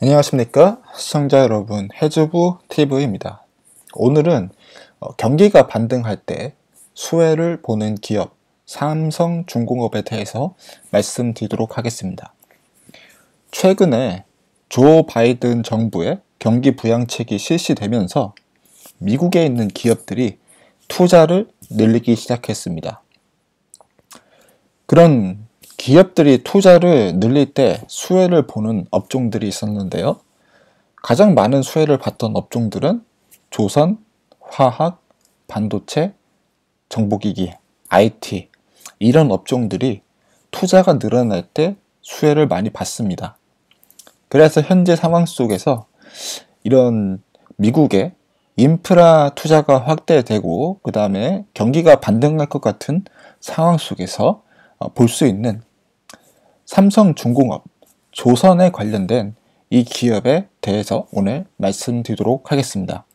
안녕하십니까 시청자 여러분, 해주부 TV입니다. 오늘은 경기가 반등할 때 수혜를 보는 기업 삼성중공업에 대해서 말씀드리도록 하겠습니다. 최근에 조 바이든 정부의 경기 부양책이 실시되면서 미국에 있는 기업들이 투자를 늘리기 시작했습니다. 그런 기업들이 투자를 늘릴 때 수혜를 보는 업종들이 있었는데요. 가장 많은 수혜를 봤던 업종들은 조선, 화학, 반도체, 정보기기, IT 이런 업종들이 투자가 늘어날 때 수혜를 많이 받습니다. 그래서 현재 상황 속에서 이런 미국의 인프라 투자가 확대되고 그 다음에 경기가 반등할 것 같은 상황 속에서 볼 수 있는 삼성중공업, 조선에 관련된 이 기업에 대해서 오늘 말씀드리도록 하겠습니다.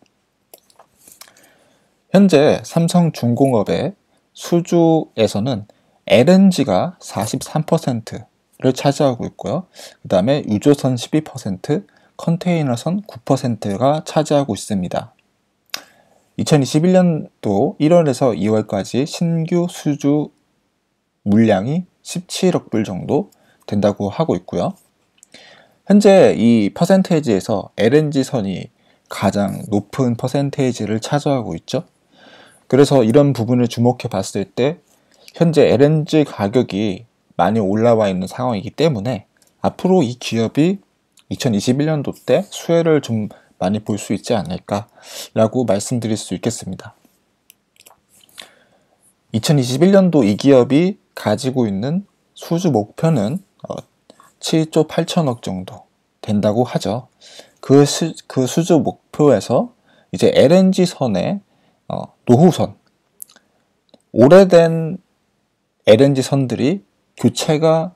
현재 삼성중공업의 수주에서는 LNG가 43%를 차지하고 있고요. 그 다음에 유조선 12%, 컨테이너선 9%가 차지하고 있습니다. 2021년도 1월에서 2월까지 신규 수주 물량이 17억 불 정도 된다고 하고 있고요. 현재 이 퍼센테이지에서 LNG선이 가장 높은 퍼센테이지를 차지하고 있죠. 그래서 이런 부분을 주목해 봤을 때 현재 LNG 가격이 많이 올라와 있는 상황이기 때문에 앞으로 이 기업이 2021년도 때 수혜를 좀 많이 볼 수 있지 않을까라고 말씀드릴 수 있겠습니다. 2021년도 이 기업이 가지고 있는 수주 목표는 7조 8천억 정도 된다고 하죠. 그 수주 목표에서 이제 LNG 선의 노후선, 오래된 LNG 선들이 교체가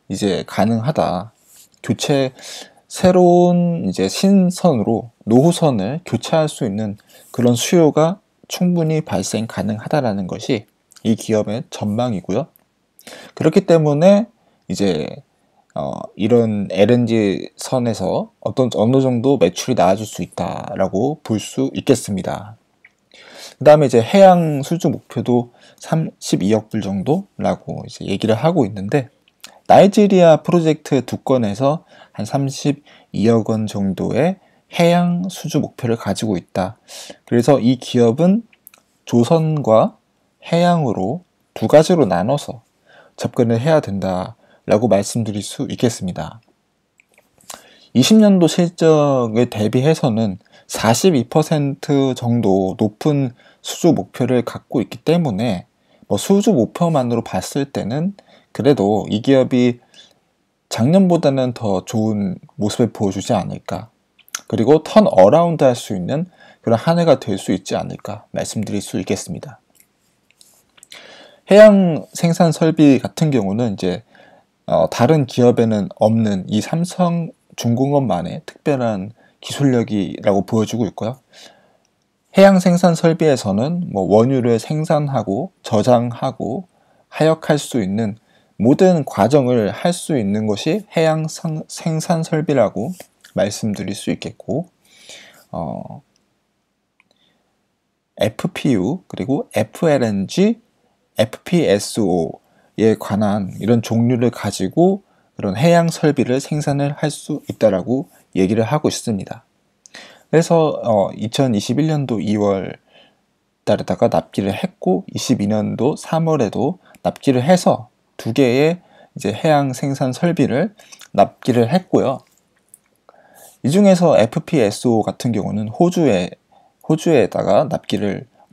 이제 가능하다. 새로운 이제 신선으로 노후선을 교체할 수 있는 그런 수요가 충분히 발생 가능하다라는 것이 이 기업의 전망이고요. 그렇기 때문에 이제 이런 LNG 선에서 어느 정도 매출이 나아질 수 있다라고 볼 수 있겠습니다. 그 다음에 이제 해양 수주 목표도 32억 불 정도라고 이제 얘기를 하고 있는데, 나이지리아 프로젝트 두 건에서 한 32억 원 정도의 해양 수주 목표를 가지고 있다. 그래서 이 기업은 조선과 해양으로 두 가지로 나눠서 접근을 해야 된다라고 말씀드릴 수 있겠습니다. 20년도 실적에 대비해서는 42% 정도 높은 수주 목표를 갖고 있기 때문에 수주 목표만으로 봤을 때는 그래도 이 기업이 작년보다는 더 좋은 모습을 보여주지 않을까, 그리고 턴 어라운드 할 수 있는 그런 한 해가 될 수 있지 않을까 말씀드릴 수 있겠습니다. 해양 생산 설비 같은 경우는 이제 다른 기업에는 없는 이 삼성중공업만의 특별한 기술력이라고 보여주고 있고요. 해양 생산 설비에서는 원유를 생산하고 저장하고 하역할 수 있는 모든 과정을 할 수 있는 것이 해양 생산 설비라고 말씀드릴 수 있겠고, FPU 그리고 FLNG, FPSO에 관한 이런 종류를 가지고 그런 해양 설비를 생산을 할 수 있다라고 얘기를 하고 있습니다. 그래서 2021년도 2월 달에다가 납기를 했고 22년도 3월에도 납기를 해서 두 개의 이제 해양 생산 설비를 납기를 했고요. 이 중에서 FPSO 같은 경우는 호주에다가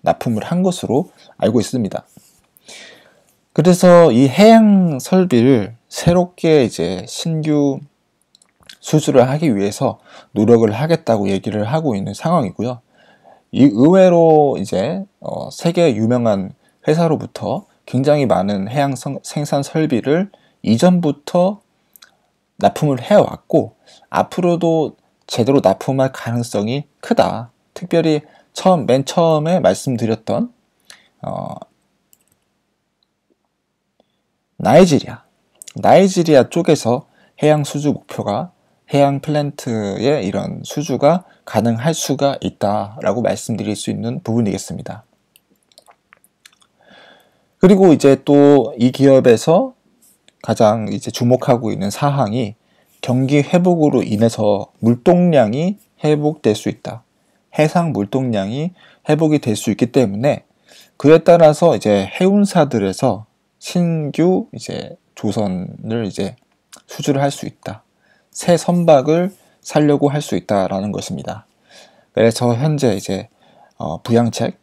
납품을 한 것으로 알고 있습니다. 그래서 이 해양 설비를 새롭게 이제 신규 수주를 하기 위해서 노력을 하겠다고 얘기를 하고 있는 상황이고요. 이 의외로 이제 세계 유명한 회사로부터 굉장히 많은 해양 생산 설비를 이전부터 납품을 해왔고 앞으로도 제대로 납품할 가능성이 크다. 특별히 맨 처음에 말씀드렸던 나이지리아 쪽에서 해양 해양 플랜트의 이런 수주가 가능할 수가 있다라고 말씀드릴 수 있는 부분이겠습니다. 그리고 이제 또 이 기업에서 가장 이제 주목하고 있는 사항이 경기 회복으로 인해서 물동량이 회복될 수 있다. 해상 물동량이 회복이 될 수 있기 때문에 그에 따라서 이제 해운사들에서 신규 이제 조선을 이제 수주를 할 수 있다. 새 선박을 사려고 할 수 있다라는 것입니다. 그래서 현재 이제 부양책,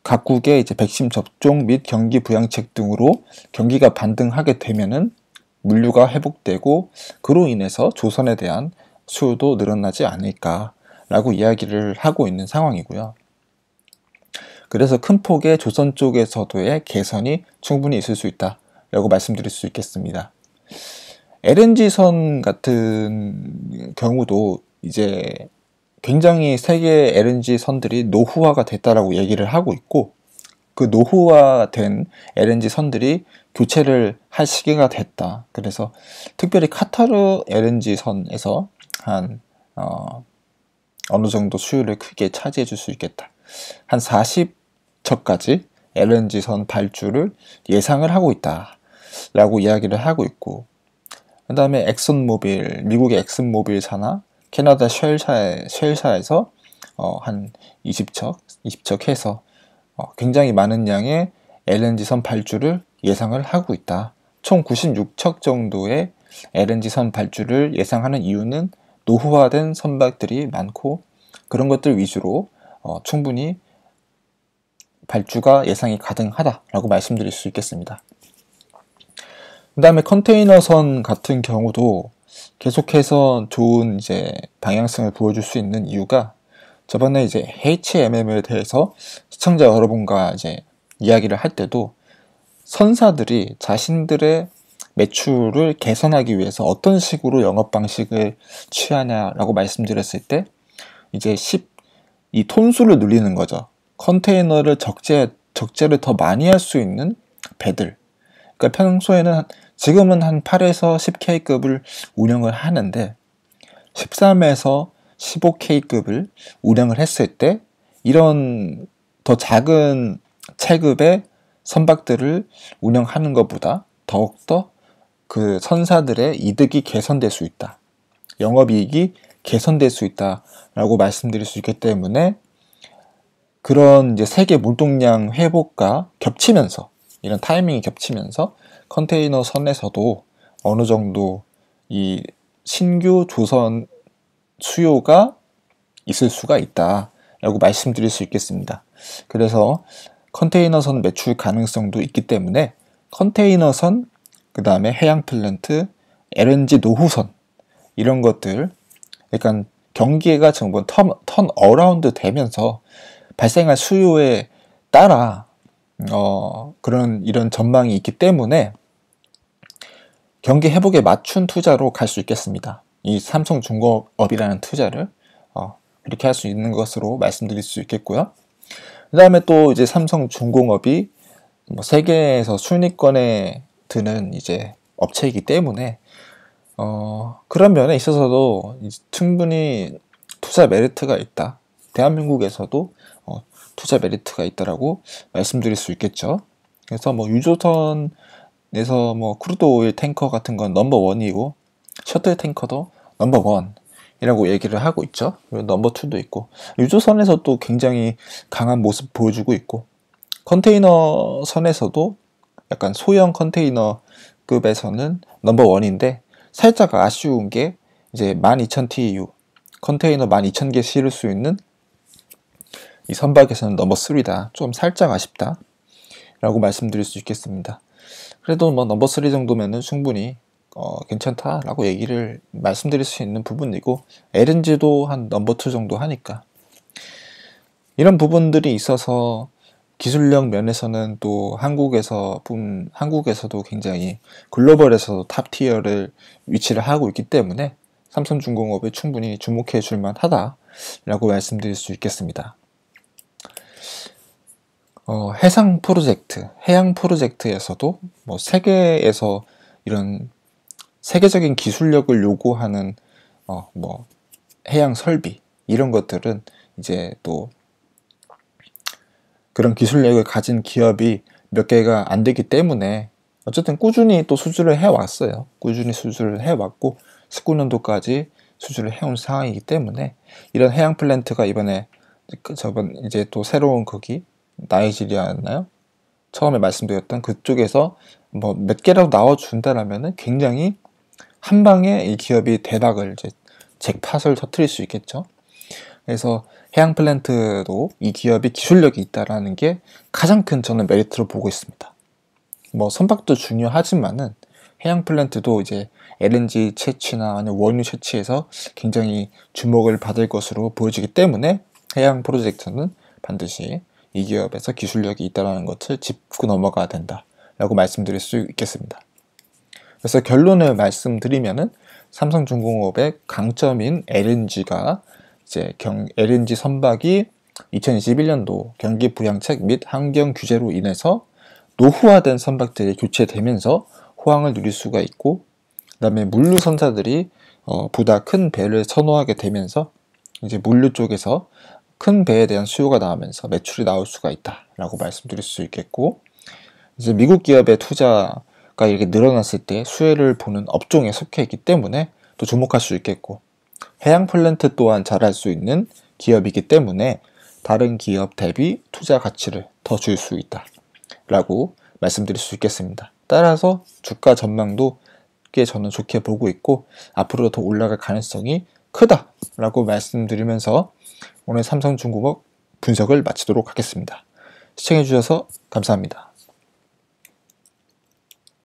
각국의 이제 백신 접종 및 경기 부양책 등으로 경기가 반등하게 되면은 물류가 회복되고 그로 인해서 조선에 대한 수요도 늘어나지 않을까라고 이야기를 하고 있는 상황이고요. 그래서 큰 폭의 조선 쪽에서도의 개선이 충분히 있을 수 있다라고 말씀드릴 수 있겠습니다. LNG선 같은 경우도 이제 굉장히 세계 LNG선들이 노후화가 됐다라고 얘기를 하고 있고 그 노후화된 LNG선들이 교체를 할 시기가 됐다. 그래서 특별히 카타르 LNG선에서 한 어느 정도 수요를 크게 차지해 줄 수 있겠다. 한 40척까지 LNG선 발주를 예상을 하고 있다 라고 이야기를 하고 있고 그 다음에 엑슨모빌, 미국의 엑슨모빌사나 캐나다 쉘사에서 한 20척 해서 굉장히 많은 양의 LNG선 발주를 예상을 하고 있다. 총 96척 정도의 LNG선 발주를 예상하는 이유는 노후화된 선박들이 많고 그런 것들 위주로 충분히 발주가 예상이 가능하다라고 말씀드릴 수 있겠습니다. 그 다음에 컨테이너선 같은 경우도 계속해서 좋은 이제 방향성을 보여줄 수 있는 이유가 저번에 이제 HMM에 대해서 시청자 여러분과 이제 이야기를 할 때도 선사들이 자신들의 매출을 개선하기 위해서 어떤 식으로 영업 방식을 취하냐라고 말씀드렸을 때 이제 이 톤수를 늘리는 거죠. 컨테이너를 적재를 더 많이 할 수 있는 배들. 그러니까 평소에는 지금은 한 8에서 10K급을 운영을 하는데 13에서 15K급을 운영을 했을 때 이런 더 작은 체급의 선박들을 운영하는 것보다 더욱더 그 선사들의 이득이 개선될 수 있다. 영업이익이 개선될 수 있다라고 말씀드릴 수 있기 때문에 그런 이제 세계 물동량 회복과 겹치면서 이런 타이밍이 겹치면서 컨테이너 선에서도 어느 정도 이 신규 조선 수요가 있을 수가 있다라고 말씀드릴 수 있겠습니다. 그래서 컨테이너선 매출 가능성도 있기 때문에 컨테이너선, 그 다음에 해양 플랜트, LNG 노후선 이런 것들 약간 경기가 전부 턴 어라운드 되면서 발생할 수요에 따라 이런 전망이 있기 때문에 경기 회복에 맞춘 투자로 갈 수 있겠습니다. 이 삼성중공업이라는 투자를 그렇게 할 수 있는 것으로 말씀드릴 수 있겠고요. 그 다음에 또 이제 삼성중공업이 세계에서 순위권에 드는 이제 업체이기 때문에 그런 면에 있어서도 충분히 투자 메리트가 있다. 대한민국에서도 투자 메리트가 있다라고 말씀드릴 수 있겠죠. 그래서 유조선에서 크루드 오일 탱커 같은 건 넘버원이고 셔틀 탱커도 넘버원이라고 얘기를 하고 있죠. 그리고 넘버2도 있고 유조선에서 또 굉장히 강한 모습 보여주고 있고 컨테이너 선에서도 약간 소형 컨테이너급에서는 넘버원인데 살짝 아쉬운 게 이제 12,000 TEU 컨테이너 12,000개 실을 수 있는 이 선박에서는 넘버3다. 좀 살짝 아쉽다 라고 말씀드릴 수 있겠습니다. 그래도 넘버3 정도면은 충분히 괜찮다라고 얘기를 말씀드릴 수 있는 부분이고 LNG도 한 넘버2 정도 하니까 이런 부분들이 있어서 기술력 면에서는 또 한국에서도 굉장히 글로벌에서도 탑티어를 위치를 하고 있기 때문에 삼성중공업에 충분히 주목해 줄 만하다라고 말씀드릴 수 있겠습니다. 해상 프로젝트, 해양 프로젝트에서도 세계에서 이런 세계적인 기술력을 요구하는 뭐 해양 설비 이런 것들은 이제 또 그런 기술력을 가진 기업이 몇 개가 안 되기 때문에 어쨌든 꾸준히 또 수주를 해왔어요. 꾸준히 수주를 해왔고 19년도까지 수주를 해온 상황이기 때문에 이런 해양 플랜트가 이번에 저번 이제 또 새로운 거기 나이지리아였나요? 처음에 말씀드렸던 그쪽에서 뭐 몇 개라도 나와준다라면은 굉장히 한 방에 이 기업이 대박을 이제 잭팟을 터뜨릴 수 있겠죠. 그래서 해양 플랜트도 이 기업이 기술력이 있다라는 게 가장 큰 저는 메리트로 보고 있습니다. 뭐 선박도 중요하지만은 해양 플랜트도 이제 LNG 채취나 아니면 원유 채취에서 굉장히 주목을 받을 것으로 보여지기 때문에 해양 프로젝트는 반드시 이 기업에서 기술력이 있다는 것을 짚고 넘어가야 된다라고 말씀드릴 수 있겠습니다. 그래서 결론을 말씀드리면은 삼성중공업의 강점인 LNG가 이제 LNG 선박이 2021년도 경기 부양책 및 환경 규제로 인해서 노후화된 선박들이 교체되면서 호황을 누릴 수가 있고, 그다음에 물류 선사들이 보다 큰 배를 선호하게 되면서 이제 물류 쪽에서 큰 배에 대한 수요가 나오면서 매출이 나올 수가 있다라고 말씀드릴 수 있겠고, 이제 미국 기업의 투자가 이렇게 늘어났을 때 수혜를 보는 업종에 속해 있기 때문에 또 주목할 수 있겠고, 해양 플랜트 또한 잘할 수 있는 기업이기 때문에 다른 기업 대비 투자 가치를 더 줄 수 있다라고 말씀드릴 수 있겠습니다. 따라서 주가 전망도 꽤 저는 좋게 보고 있고 앞으로 더 올라갈 가능성이 크다라고 말씀드리면서 오늘 삼성중공업 분석을 마치도록 하겠습니다. 시청해주셔서 감사합니다.